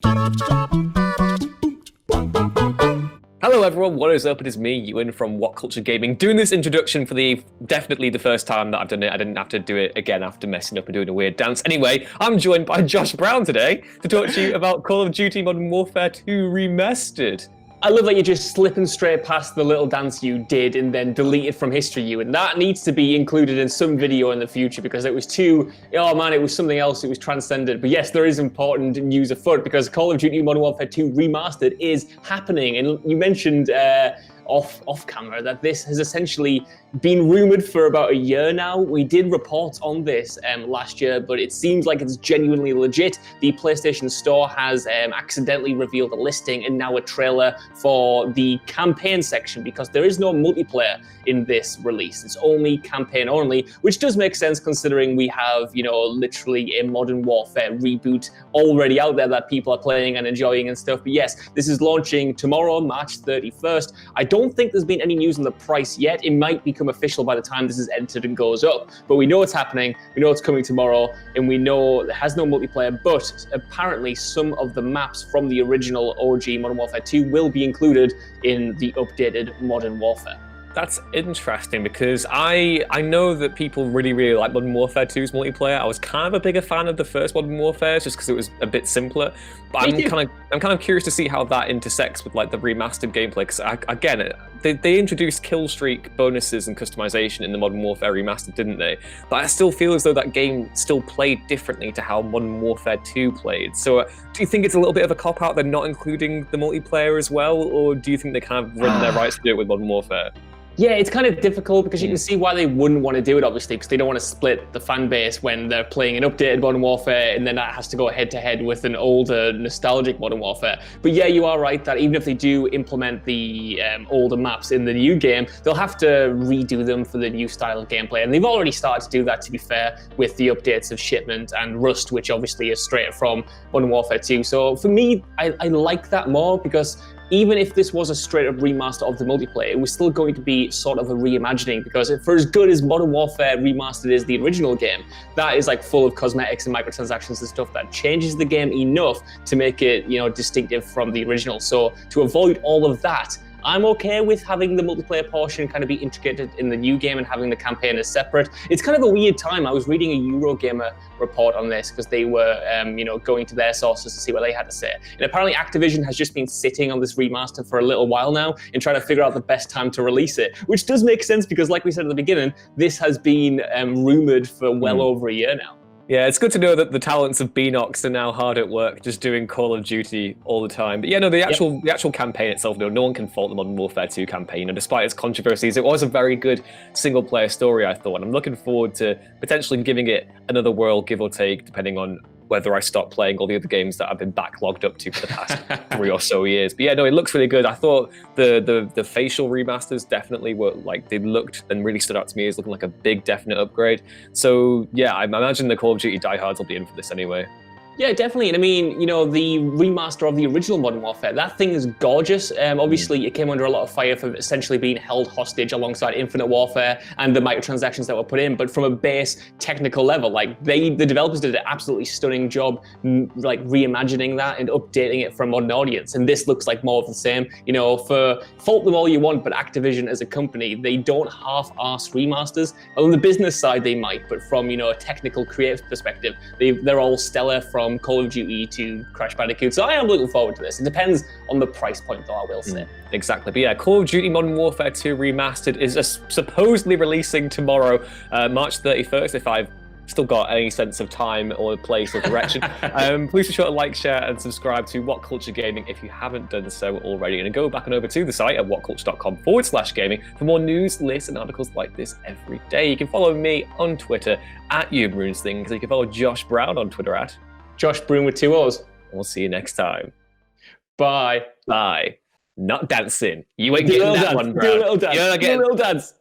Hello everyone, what is up? It is me, Ewan from WhatCulture Gaming, doing this introduction for definitely the first time that I've done it. I didn't have to do it again after messing up and doing a weird dance. Anyway, I'm joined by Josh Brown today to talk to you about Call of Duty Modern Warfare 2 Remastered. I love that you're just slipping straight past the little dance you did and then deleted from history, you. And that needs to be included in some video in the future because it was it was something else. It was transcended. But yes, there is important news afoot because Call of Duty Modern Warfare 2 Remastered is happening. And you mentioned off camera that this has essentially been rumored for about a year now. We did report on this last year, but it seems like it's genuinely legit. The PlayStation Store has accidentally revealed a listing and now a trailer for the campaign section because there is no multiplayer in this release. It's only campaign only, which does make sense considering we have, literally a Modern Warfare reboot already out there that people are playing and enjoying and stuff. But yes, this is launching tomorrow, March 31st. I don't think there's been any news on the price yet. It might become official by the time this is edited and goes up, but we know it's happening. We know it's coming tomorrow, and we know it has no multiplayer, but apparently some of the maps from the original OG Modern Warfare 2 will be included in the updated Modern Warfare. That's interesting because I know that people really, really like Modern Warfare 2's multiplayer. I was kind of a bigger fan of the first Modern Warfare just because it was a bit simpler. But I'm kind of curious to see how that intersects with like the remastered gameplay. Because again, they introduced kill streak bonuses and customization in the Modern Warfare Remastered, didn't they? But I still feel as though that game still played differently to how Modern Warfare 2 played. So do you think it's a little bit of a cop-out they're not including the multiplayer as well? Or do you think they kind of run their rights to do it with Modern Warfare? Yeah, it's kind of difficult because you can see why they wouldn't want to do it, obviously, because they don't want to split the fan base when they're playing an updated Modern Warfare and then that has to go head-to-head with an older, nostalgic Modern Warfare. But yeah, you are right that even if they do implement the older maps in the new game, they'll have to redo them for the new style of gameplay. And they've already started to do that, to be fair, with the updates of Shipment and Rust, which obviously is straight from Modern Warfare 2. So for me, I like that more because even if this was a straight-up remaster of the multiplayer, it was still going to be sort of a reimagining because for as good as Modern Warfare Remastered is the original game, that is like full of cosmetics and microtransactions and stuff that changes the game enough to make it, distinctive from the original. So to avoid all of that, I'm okay with having the multiplayer portion kind of be integrated in the new game and having the campaign as separate. It's kind of a weird time. I was reading a Eurogamer report on this because they were, going to their sources to see what they had to say. And apparently Activision has just been sitting on this remaster for a little while now and trying to figure out the best time to release it, which does make sense because like we said at the beginning, this has been rumored for well over a year now. Yeah, it's good to know that the talents of Beanox are now hard at work, just doing Call of Duty all the time. But yeah, no, the actual campaign itself, no one can fault the Modern Warfare 2 campaign. And despite its controversies, it was a very good single-player story, I thought. And I'm looking forward to potentially giving it another whirl, give or take, depending on whether I stop playing all the other games that I've been backlogged up to for the past 3 or so years. But yeah, no, it looks really good. I thought the facial remasters definitely were they looked and really stood out to me as looking like a big definite upgrade. So yeah, I imagine the Call of Duty diehards will be in for this anyway. Yeah, definitely. And I mean, the remaster of the original Modern Warfare, that thing is gorgeous. Obviously, it came under a lot of fire for essentially being held hostage alongside Infinite Warfare and the microtransactions that were put in. But from a base technical level, the developers did an absolutely stunning job, reimagining that and updating it for a modern audience. And this looks like more of the same. For fault them all you want, but Activision as a company, they don't half-arse remasters. On the business side, they might, but from a technical creative perspective, they're all stellar from Call of Duty to Crash Bandicoot. So I am looking forward to this. It depends on the price point, though, I will say. Exactly. But yeah, Call of Duty Modern Warfare 2 Remastered is supposedly releasing tomorrow, March 31st, if I've still got any sense of time or place or direction. Please be sure to like, share, and subscribe to WhatCulture Gaming if you haven't done so already. And go back and over to the site at whatculture.com/gaming for more news, lists, and articles like this every day. You can follow me on Twitter at YouBruinsThings. You can follow Josh Brown on Twitter at Josh Brown with 2 O's. We'll see you next time. Bye. Bye. Not dancing. You ain't getting that one, bro. Do a little dance. Do a little dance.